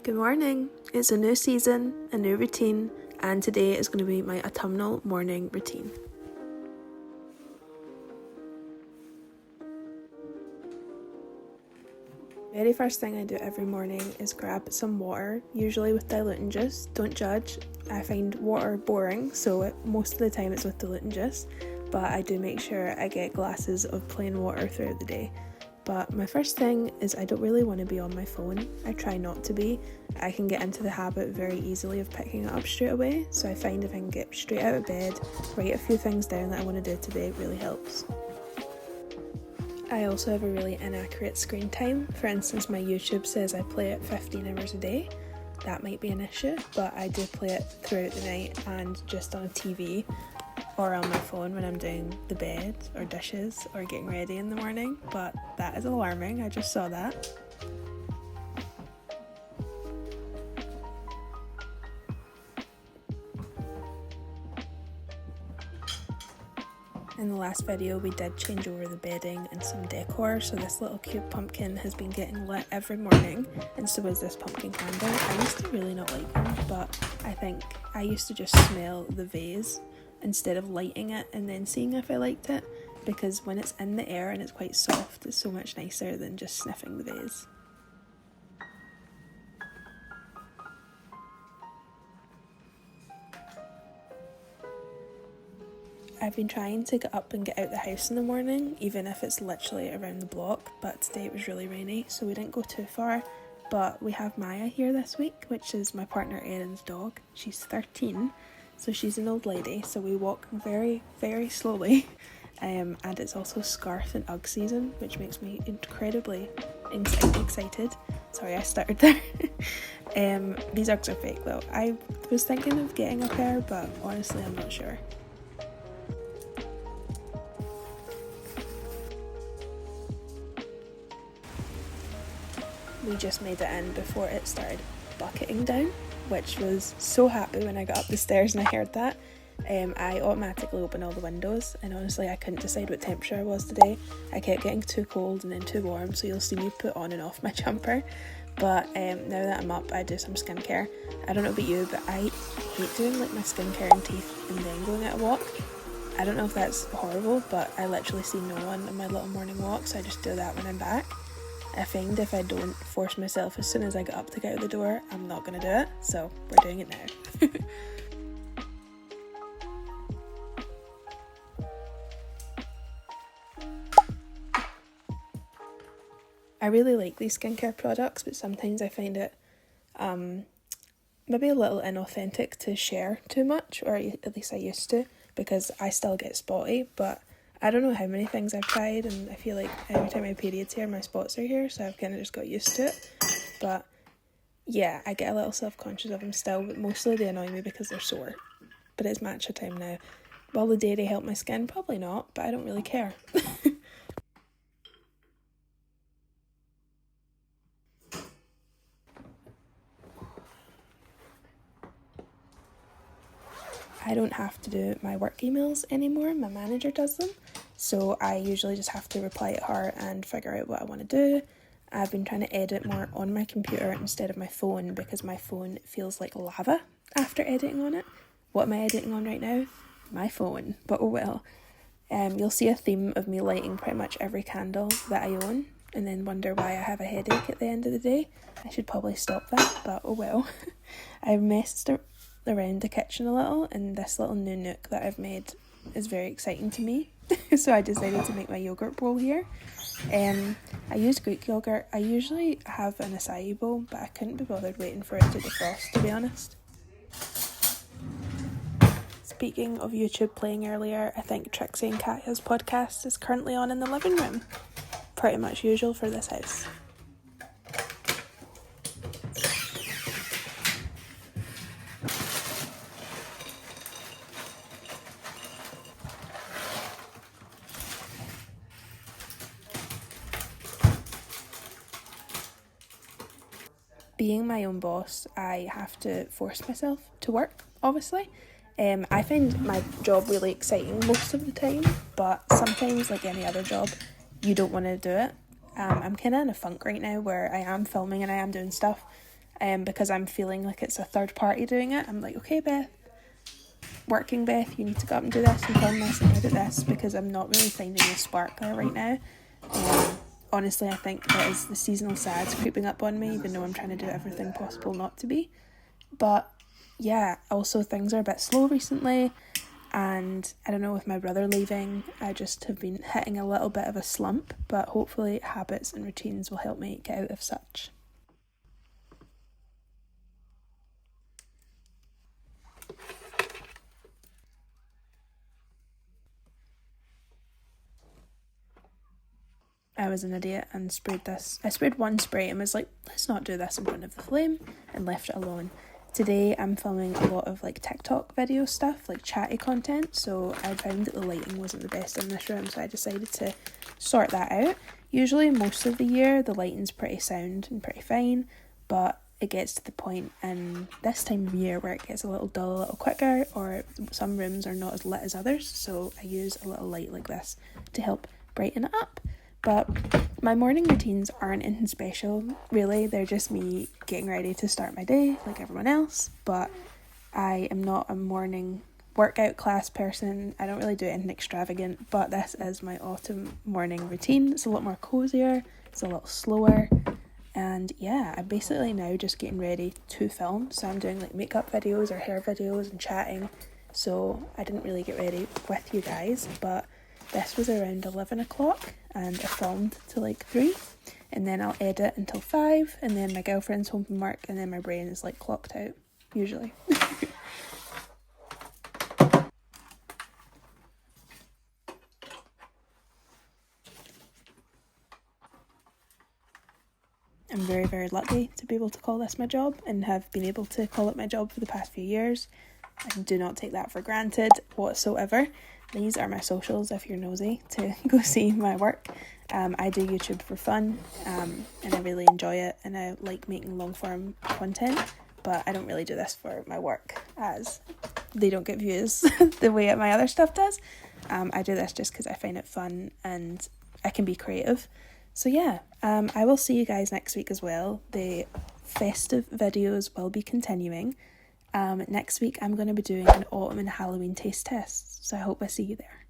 Good morning, it's a new season, a new routine, and today is going to be my autumnal morning routine. Very first thing I do every morning is grab some water, usually with diluting juice. Don't judge, I find water boring, so most of the time it's with diluting juice, but I do make sure I get glasses of plain water throughout the day. But my first thing is I don't really want to be on my phone. I try not to be. I can get into the habit very easily of picking it up straight away, so I find if I can get straight out of bed, write a few things down that I want to do today, it really helps. I also have a really inaccurate screen time. For instance, my YouTube says I play it 15 hours a day. That might be an issue, but I do play it throughout the night and just on a TV or on my phone when I'm doing the bed or dishes or getting ready in the morning, but that is alarming, I just saw that. In the last video we did change over the bedding and some decor, so this little cute pumpkin has been getting lit every morning, and so is this pumpkin candle. I used to really not like them, but I think I used to just smell the vase instead of lighting it and then seeing if I liked it, because when it's in the air and it's quite soft, it's so much nicer than just sniffing the vase. I've been trying to get up and get out the house in the morning, even if it's literally around the block, but today it was really rainy, so we didn't go too far. But we have Maya here this week, which is my partner Erin's dog. She's 13, so she's an old lady, so we walk very, very slowly. And it's also scarf and Ugg season, which makes me incredibly excited. Sorry, I started there. These Uggs are fake though. I was thinking of getting a pair, but honestly I'm not sure. We just made it in before it started bucketing down, which was so happy when I got up the stairs and I heard that. I automatically opened all the windows, and honestly I couldn't decide what temperature I was today. I kept getting too cold and then too warm, so you'll see me put on and off my jumper. But now that I'm up, I do some skincare. I don't know about you, but I hate doing like my skincare and teeth and then going out a walk. I don't know if that's horrible, but I literally see no one on my little morning walk, so I just do that when I'm back. I find if I don't force myself as soon as I get up to get out the door, I'm not going to do it, so we're doing it now. I really like these skincare products, but sometimes I find it maybe a little inauthentic to share too much, or at least I used to, because I still get spotty, but I don't know how many things I've tried, and I feel like every time my period's here, my spots are here, so I've kind of just got used to it. But yeah, I get a little self-conscious of them still, but mostly they annoy me because they're sore. But it's matcha time now. Will the dairy help my skin? Probably not, but I don't really care. I don't have to do my work emails anymore, my manager does them, so I usually just have to reply to her and figure out what I want to do. I've been trying to edit more on my computer instead of my phone, because my phone feels like lava after editing on it. What am I editing on right now? My phone, but oh well. You'll see a theme of me lighting pretty much every candle that I own, and then wonder why I have a headache at the end of the day. I should probably stop that, but oh well. I've messed around the kitchen a little, and this little new nook that I've made is very exciting to me. So I decided to make my yogurt bowl here. I use Greek yogurt. I usually have an acai bowl, but I couldn't be bothered waiting for it to defrost, to be honest. Speaking of YouTube playing earlier, I think Trixie and Katya's podcast is currently on in the living room. Pretty much usual for this house. Being my own boss, I have to force myself to work, obviously. I find my job really exciting most of the time, but sometimes, like any other job, you don't want to do it. I'm kind of in a funk right now where I am filming and I am doing stuff, because I'm feeling like it's a third party doing it. I'm like, okay, Beth, you need to go up and do this and film this and edit this, because I'm not really finding a spark there right now. Honestly, I think that is the seasonal sad's creeping up on me, even though I'm trying to do everything possible not to be. But yeah, also things are a bit slow recently, and I don't know, with my brother leaving, I just have been hitting a little bit of a slump, but hopefully habits and routines will help me get out of such. I was an idiot and sprayed this. I sprayed one spray and was like, let's not do this in front of the flame, and left it alone. Today I'm filming a lot of like TikTok video stuff, like chatty content, so I found that the lighting wasn't the best in this room, so I decided to sort that out. Usually most of the year the lighting's pretty sound and pretty fine, but it gets to the point in this time of year where it gets a little dull a little quicker, or some rooms are not as lit as others, so I use a little light like this to help brighten it up. But my morning routines aren't anything special, really. They're just me getting ready to start my day like everyone else. But I am not a morning workout class person. I don't really do anything extravagant, but this is my autumn morning routine. It's a lot more cozier, it's a little slower. And yeah, I'm basically now just getting ready to film. So I'm doing like makeup videos or hair videos and chatting. So I didn't really get ready with you guys, but this was around 11 o'clock and I filmed till like 3, and then I'll edit until 5, and then my girlfriend's home from work, and then my brain is like clocked out, usually. I'm very, very lucky to be able to call this my job and have been able to call it my job for the past few years. I do not take that for granted whatsoever. These are my socials if you're nosy to go see my work. I do YouTube for fun, and I really enjoy it, and I like making long form content, but I don't really do this for my work, as they don't get views the way my other stuff does. I do this just because I find it fun and I can be creative. So yeah, I will see you guys next week as well. The festive videos will be continuing. Next week I'm going to be doing an autumn and Halloween taste test, so I hope I see you there.